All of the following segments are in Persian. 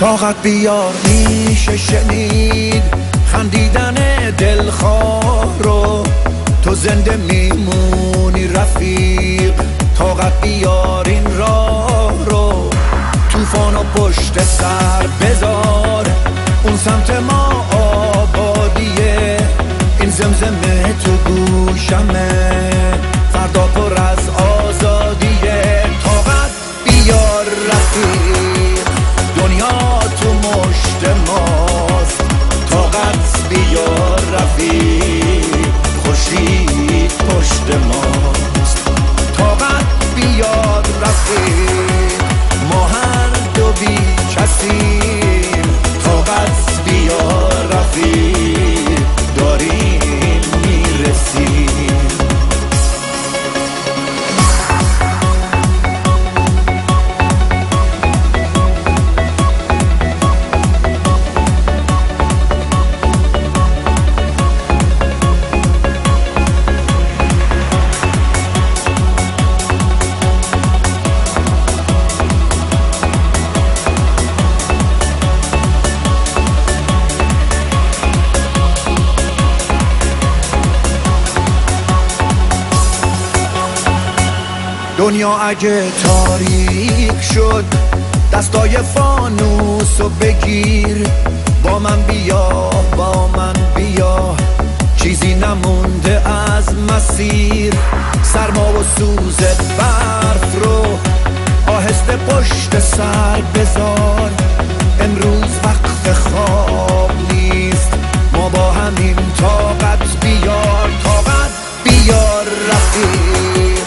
طاقت بیار میشه شنید خندیدن دلخواه رو، تو زنده میمونی رفیق. طاقت بیار این راه رو، طوفان و پشت سر بذار، اون سمت ما آبادیه، این زمزمه تو گوشمه، فردا پر از آزادیه. طاقت بیار رفیق، دنیا تو مشت ماست. طاقت بیار رفیق، خورشید پشت ماست. طاقت بیار رفیق، ما هر دو بی کسیم. طاقت بیار رفیق، داریم میرسیم. دنیا اگه تاریک شد، دستای فانوسو بگیر. با من بیا، با من بیا، چیزی نمونده از مسیر. سرما و سوز برف رو آهسته پشت سر بذار. امروز وقت خواب نیست، ما با همین. طاقت بیار، طاقت بیار رفیق،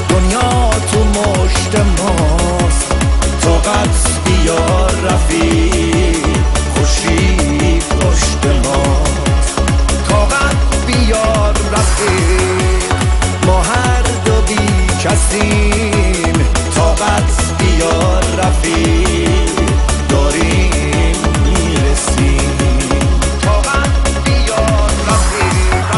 دنیا تو مشت ماست. طاقت بیار رفیق، خورشید پشت ماست. طاقت بیار رفیق، ما هر دو بی کسیم. طاقت بیار رفیق، داریم میرسیم. طاقت بیار رفیق،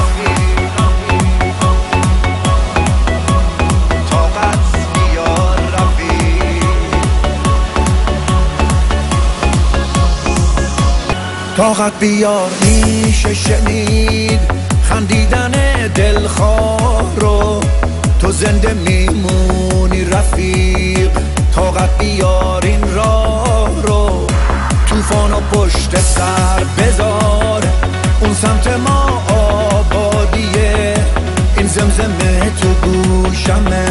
طاقت بیار میشه شنید خندیدن دلخواه رو، تو زنده میمونی رفیق. طاقت بیار این راه رو، طوفان و پشت سر بذار، اون سمت ما آبادیه، این زمزمه تو گوشمه،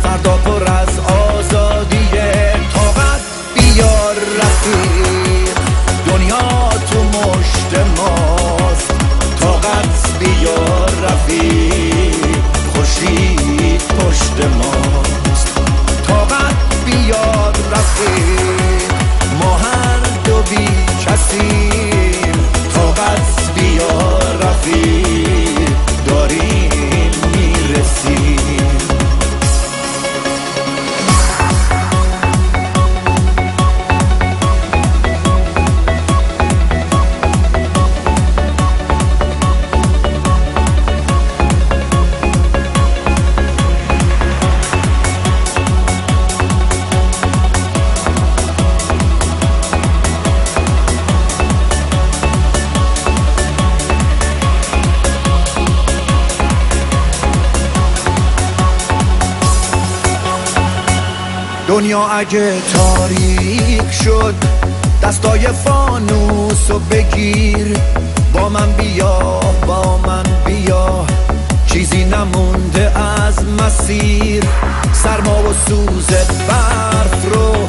فردا پر از آزادیه. طاقت بیار رفیق، دنیا تو مشت ماست. طاقت بیار رفیق، خورشید پشت ماست. طاقت بیار رفیق، ما هر دو بی کسیم. طاقت بیار رفیق، داریم میرسیم. دنیا اگه تاریک شد، دستای فانوسو بگیر. با من بیا، با من بیا، چیزی نمونده از مسیر. سرما و سوز برف رو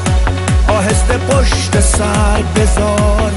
آهسته پشت سر بذار.